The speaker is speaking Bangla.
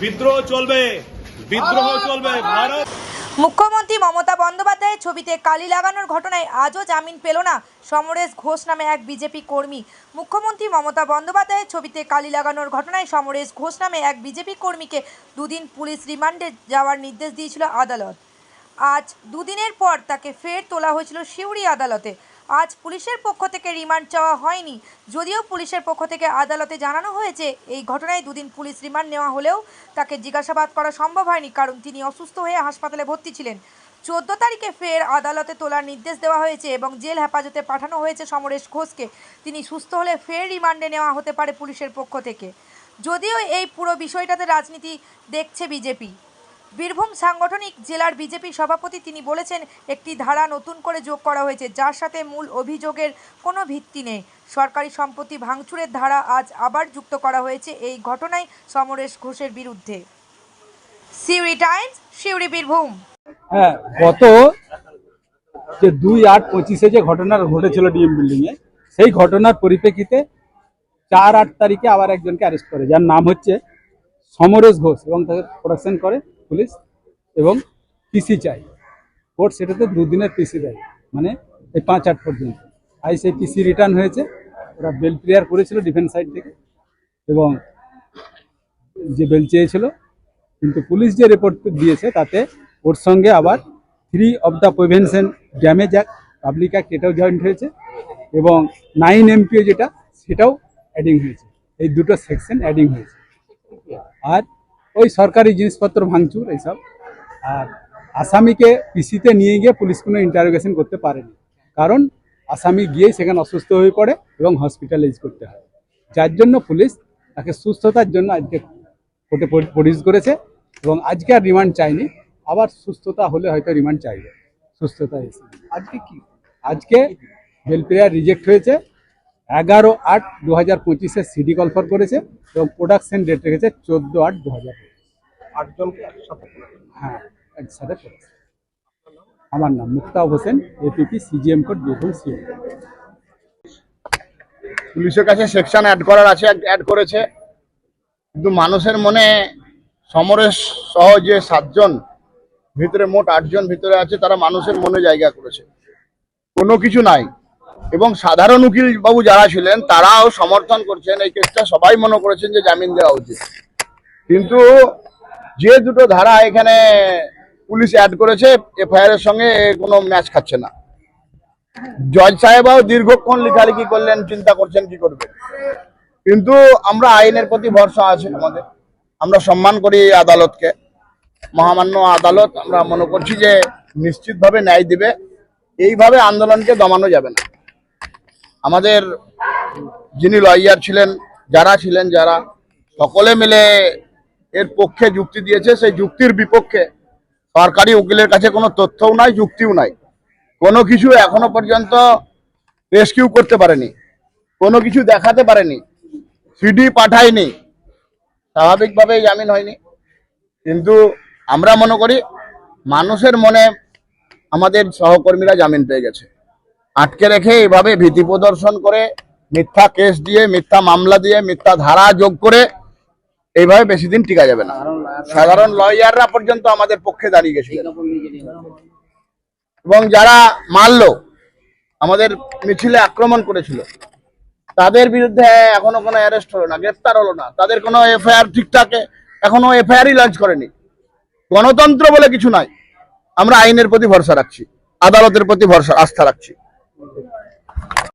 বিদ্রোহ চলবে, বিদ্রোহ চলবে। ভারত মুখ্যমন্ত্রী মমতা বন্দ্যোপাধ্যায়ের ছবিতে কালি লাগানোর ঘটনায় আজও জামিন পেল না সমরেশ ঘোষ নামে এক বিজেপি কর্মী। মুখ্যমন্ত্রী মমতা বন্দ্যোপাধ্যায়ের ছবিতে কালি লাগানোর ঘটনায় সমরেশ ঘোষ নামে এক বিজেপি কর্মীকে দুদিন পুলিশ রিমান্ডে যাওয়ার নির্দেশ দিয়েছিল আদালত। আজ দুদিনের পর তাকে ফের তোলা হয়েছিল সিউড়ি আদালতে। আজ পুলিশের পক্ষ থেকে রিমান্ড চাওয়া হয়নি, যদিও পুলিশের পক্ষ থেকে আদালতে জানানো হয়েছে এই ঘটনায় দুদিন পুলিশ রিমান্ড নেওয়া হলেও তাকে জিজ্ঞাসাবাদ করা সম্ভব হয়নি, কারণ তিনি অসুস্থ হয়ে হাসপাতালে ভর্তি ছিলেন। 14 তারিখে ফের আদালতে তোলার নির্দেশ দেওয়া হয়েছে এবং জেল হেফাজতে পাঠানো হয়েছে সমরেশ ঘোষকে। তিনি সুস্থ হলে ফের রিমান্ডে নেওয়া হতে পারে পুলিশের পক্ষ থেকে। যদিও এই পুরো বিষয়টাতে রাজনীতি দেখছে বিজেপি। বীরভূম সাংগঠনিক জেলার বিজেপি সভাপতি তিনি বলেছেন, একটি ধারা নতুন করে যোগ করা হয়েছে যার সাথে মূল অভিযোগের কোনো ভিত্তি নেই। সরকারি সম্পত্তি ভাঙচুরের ধারা আজ আবার যুক্ত করা হয়েছে এই ঘটনায় সমরেশ ঘোষের বিরুদ্ধে। সিউড়ি টাইমস, সিউড়ি, বীরভূম। হ্যাঁ, গত যে 2/8/25 যে ঘটনা ঘটেছিল ডিএম বিল্ডিংয়ে, সেই ঘটনার পরিপ্রেক্ষিতে 4-8 তারিখে আবার একজনকে অ্যারেস্ট করে, যার নাম হচ্ছে সমরেশ ঘোষ, এবং তাকে প্রোটেকশন করে পুলিশ এবং পিসি চাই। কোর্ট সেটাতে 2 দিনের পিসি দেয়, মানে এই 5-8 পর্যন্ত। আজ সেই পিসি রিটার্ন হয়েছে। ওরা বেল ক্লিয়ার করেছিল ডিফেন্স সাইড থেকে, এবং যে বেল চেয়েছিল, কিন্তু পুলিশ যে রিপোর্ট দিয়েছে তাতে ওর সঙ্গে আবার 3 of the prevention damage act, public act, এটাও জয়েন্ট হয়েছে, এবং 9 MPO যেটা, সেটাও অ্যাডিং হয়েছে। এই দুটো সেকশন অ্যাডিং হয়েছে। আর ওই সরকারি জিনিসপত্র ভাঙচুর এইসব। আর আসামিকে পিসিতে নিয়ে গিয়ে পুলিশ কোনো ইন্টারোগেশন করতে পারেনি, কারণ আসামি গিয়েই সেখানে অসুস্থ হয়ে পড়ে এবং হসপিটালাইজ করতে হয়, যার জন্য পুলিশ তাকে সুস্থতার জন্য আজকে কোর্টে প্রডিউস করেছে, এবং আজকে আর রিমান্ড চাইনি। আবার সুস্থতা হলে হয়তো রিমান্ড চাইবে। সুস্থতা এসে আজকে বেল প্রেয়ার রিজেক্ট হয়েছে। 11/8/2025 সিডি কলফার করেছে এবং প্রোডাকশন ডেট রেখেছে 14/8/2025। 8জনকে একসাথে। হ্যাঁ, একসাথে করেছে। আমার নাম Muktab Hossain, APP, CGM code, Birbhum CM. পুলিশের কাছে সেকশন অ্যাড করার আছে, অ্যাড করেছে, কিন্তু মানুষের মনে সমরেশ সহ যে 7 জন ভিতরে, মোট 8 জন ভিতরে আছে, তারা মানুষের মনে জায়গা করেছে। কোনো কিছু নাই, এবং সাধারণ উকিল বাবু যারা ছিলেন তারাও সমর্থন করছেন এই কেসটা। সবাই মনে করেছেন যে জামিন দেওয়া উচিত, কিন্তু যে দুটো ধারা এখানে পুলিশ অ্যাড করেছে এফআইআর এর সঙ্গে কোনো ম্যাচ খাচ্ছে না। জজ সাহেবও দীর্ঘক্ষণ লেখালেখি করলেন, চিন্তা করছেন কি করবে, কিন্তু আমরা আইনের প্রতি ভরসা আছে আমাদের। আমরা সম্মান করি আদালতকে, মহামান্য আদালত। আমরা মনে করছি যে নিশ্চিতভাবে ন্যায় দিবে। এইভাবে আন্দোলনকে দমানো যাবে না। আমাদের যিনি লয়ার ছিলেন, যারা সকলে মিলে এর পক্ষে যুক্তি দিয়েছে, সেই যুক্তির বিপক্ষে সরকারি উকিলের কাছে কোনো তথ্যও নাই, যুক্তিও নাই। কোনো কিছু এখনো পর্যন্ত রেস্কিউ করতে পারেনি, কোনো কিছু দেখাতে পারেনি, সিডি পাঠায়নি, স্বাভাবিকভাবেই জামিন হয়নি। কিন্তু আমরা মনে করি মানুষের মনে আমাদের সহকর্মীরা জামিন পেয়ে গেছে। আটকে রেখে এভাবে ভীতি প্রদর্শন করে, মিথ্যা কেস দিয়ে, মিথ্যা মামলা দিয়ে, মিথ্যা ধারা যোগ করে এইভাবে বেশি দিন টিকা যাবে না। সাধারণ লয়াররা পর্যন্ত আমাদের পক্ষে দাঁড়িয়ে গেছিল, এবং যারা মারলো, আমাদের মিছিলে আক্রমণ করেছিল, তাদের বিরুদ্ধে এখনো কোনো অ্যারেস্ট হলো না, গ্রেফতার হলো না। তাদের কোনো এফআইআর ঠিকঠাক এখনো এফআইআরই লঞ্চ করেনি। গণতন্ত্র বলে কিছু নাই। আমরা আইনের প্রতি ভরসা রাখছি, আদালতের প্রতি ভরসা, আস্থা রাখছি।